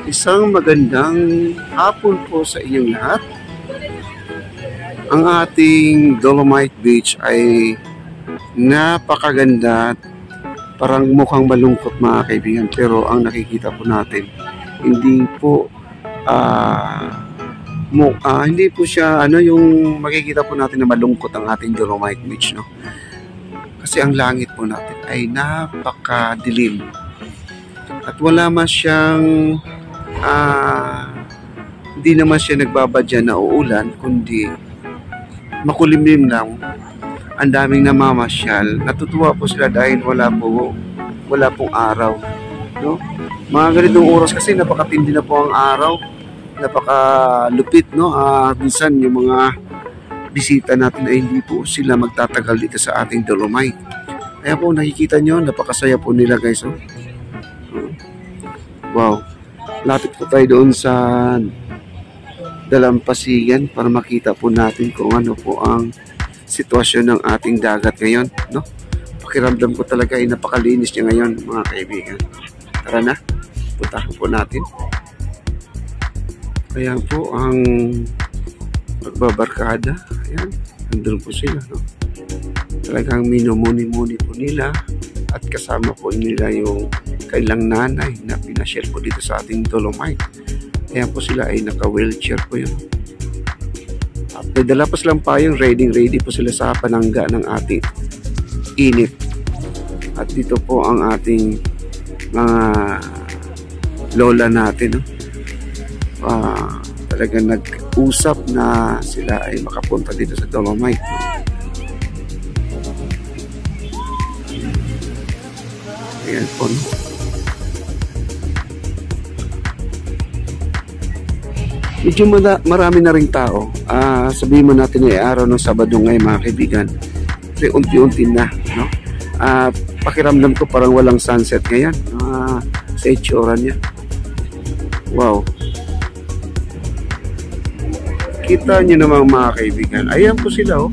Isang magandang hapon po sa inyong lahat. Ang ating Dolomite Beach ay napakaganda at parang mukhang malungkot mga kaibigan. Pero ang nakikita po natin, hindi po siya yung makikita po natin na malungkot ang ating Dolomite Beach, no? Kasi ang langit po natin ay napakadilim. At wala man siyang hindi naman siya nagbabadya na uulan, kundi makulimlim lang. Ang daming namamasyal. Natutuwa po sila dahil wala pong araw, no? Mga ganitong oras kasi napakatindi na po ang araw, napakalupit, no? Minsan yung mga bisita natin ay hindi po sila magtatagal dito sa ating Dolomite. Kaya po nakikita nyo, napakasaya po nila, guys, oh. Wow. Lapit po tayo doon sa dalampasigan para makita po natin kung ano po ang sitwasyon ng ating dagat ngayon, no? Pakiramdam ko talaga ay napakalinis niya ngayon, mga kaibigan. Tara na, puntahan po natin. Kaya po ang pagbabarkada, ayan, nandun po sila, no? Talagang minumuni-muni po nila at kasama po nila yung kailang nanay na pinasyal po dito sa ating Dolomite. Kaya po sila ay naka-wheelchair po yun. At may dala pa silang payong, ready po sila sa panangga ng ating init. At dito po ang ating mga lola natin, no? Talagang nag-usap na sila ay makapunta dito sa Dolomite, no? Ayan po, no? Medyo marami na ring tao. Sabihin mo natin ay araw ng Sabado ngayon, mga kaibigan. Kasi unti-unti na, no? Pakiramdam ko parang walang sunset ngayon, sa itsura niya. Wow. Kita niyo naman, mga kaibigan. Ayan po sila, oh.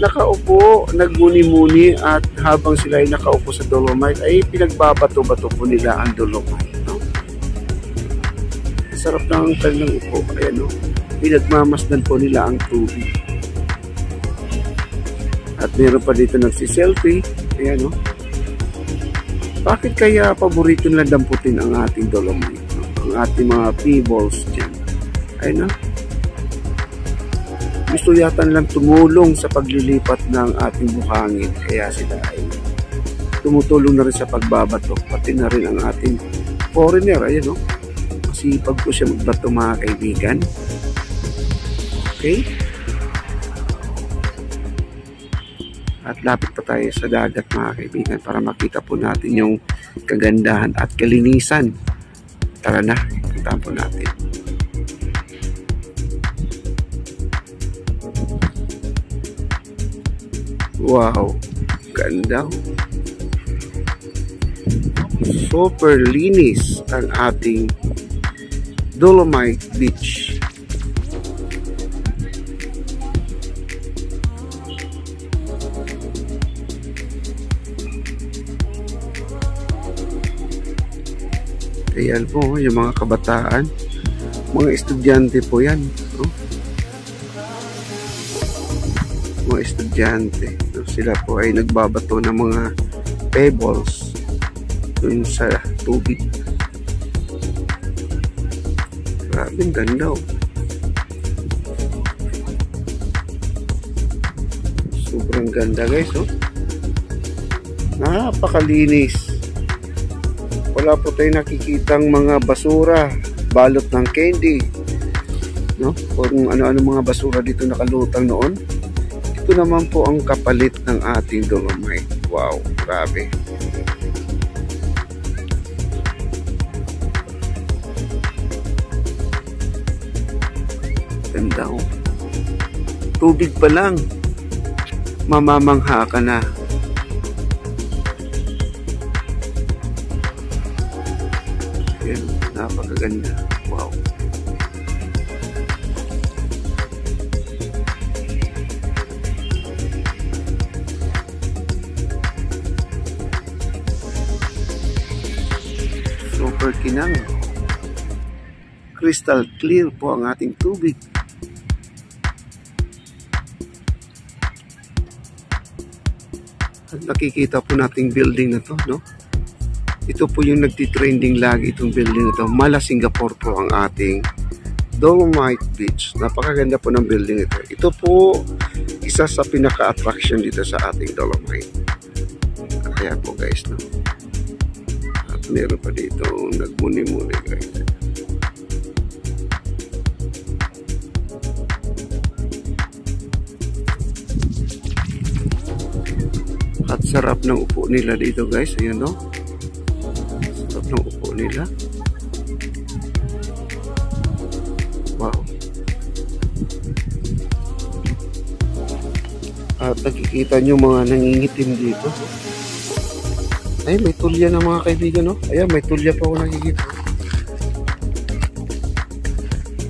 Nakaupo, nagmuni-muni, at habang sila ay nakaupo sa Dolomite ay pinagbabato-bato po nila ang Dolomite, no? Sarap ng kanilang upo. Ayan, no? Pinagmamasdan po nila ang tubig. At meron pa dito nagsiselfie. Ayan, no? Bakit kaya paborito nila damputin ang ating Dolomite, no? Ang ating mga pebbles dyan. Ayan, no? Gusto yata nilang tumulong sa paglilipat ng ating buhangin. Kaya sila ay tumutulong na rin sa pagbabato. Pati na rin ang ating foreigner. Ayan, no? Sipag po siya magbato, mga kaibigan. Okay? At lapit pa tayo sa dagat, mga kaibigan, para makita po natin yung kagandahan at kalinisan. Tara na, puntahan po natin. Wow, ganda. Super linis ang ating Dolomite Beach. Ayan po yung mga kabataan, mga estudyante po yan, no? Mga estudyante, no? Sila po ay nagbabato ng mga pebbles dun sa tubig. Grabe, ganda, oh. Sobrang ganda, guys, oh. Napakalinis. Wala po tayo nakikitang mga basura, balot ng candy, no? Kung ano-ano mga basura dito nakalutang noon. Ito naman po ang kapalit ng ating Dolomite. Wow, grabe. Ganda, oh. Tubig pa lang, mamamangha ka na. Yan, napakaganda. Wow. Super kinang. Crystal clear po ang ating tubig. At nakikita po nating building na to, no? Ito po yung nagtitrending lagi itong building na to. Mala Singapore po ang ating Dolomite Beach. Napakaganda po ng building ito. Ito po isa sa pinaka-attraction dito sa ating Dolomite. Kaya po guys, no? At meron pa dito nagmuni-muni guys. At sarap ng upo nila dito guys. Ayan, no? Sarap ng upo nila. Wow. At nakikita nyo mga nangingitim dito. Ay, may tulya na mga kaibigan, no? Ayan, may tulya pa ako nakikita.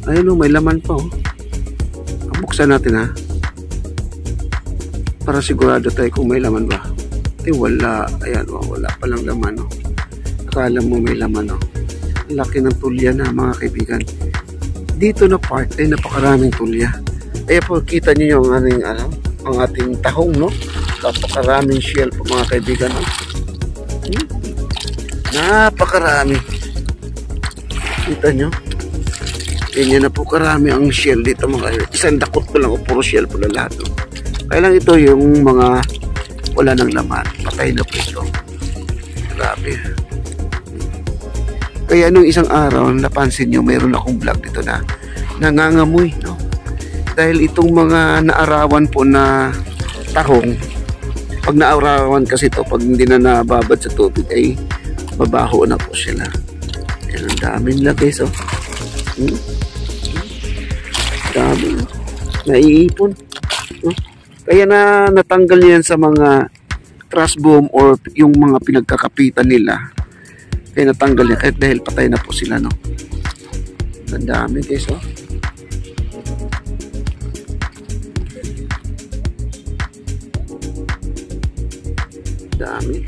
Ayun, no? May laman pa, oh. Buksan natin, ha? Para sigurado tayo kung may laman ba. Wala. Ayan, oh, wala palang laman, no? Akala mo may laman, no? Laki ng tulya na, mga kaibigan. Dito na part ay napakaraming tulya. Ayan po, kita niyo yung ang ating tahong, no? Napakaraming shell po, mga kaibigan, no? Napakarami. Kita nyo? Ganyan na po karami ang shell dito, mga kaibigan. Isang dakot po lang, o puro shell po na lahat, no? Kaya lang ito yung mga wala ng laman. Patay na po ito. Grabe. Kaya nung isang araw, napansin nyo, mayroon akong vlog dito na nangangamoy, no? Dahil itong mga naarawan po na tahong, pag naarawan kasi ito, pag hindi na nababad sa tubig, ay mabaho na po sila. Ayan, ang dami nila guys, oh. Dami. Naiipon. No? Kaya na natanggal yan sa mga trash boom or yung mga pinagkakapitan nila. Kaya natanggal yan kahit dahil patay na po sila, no? Ang dami guys, oh. Dami.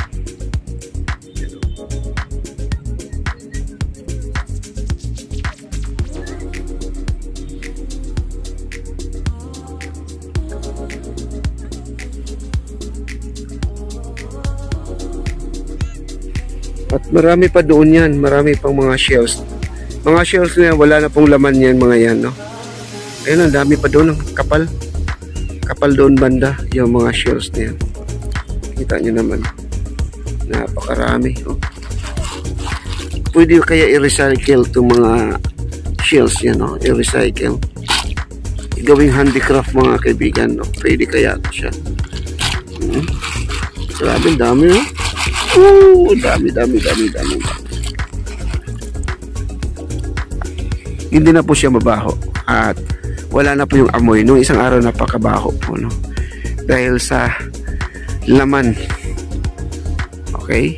At marami pa doon yan. Marami pang mga shells. Mga shells na yan, wala na pong laman yan, mga yan, no? Ayun, ang dami pa doon ng kapal. Kapal doon banda, yung mga shells na yan. Kita nyo naman. Napakarami, oh. Pwede kaya i-recycle itong mga shells yan, no? I-recycle. Gawing handicraft, mga kaibigan, no? Pwede kaya ito siya. Grabe, dami, no? Dami. Hindi na po siya mabaho at wala na po yung amoy. Nung isang araw napakabaho po, no? Dahil sa laman. Okay?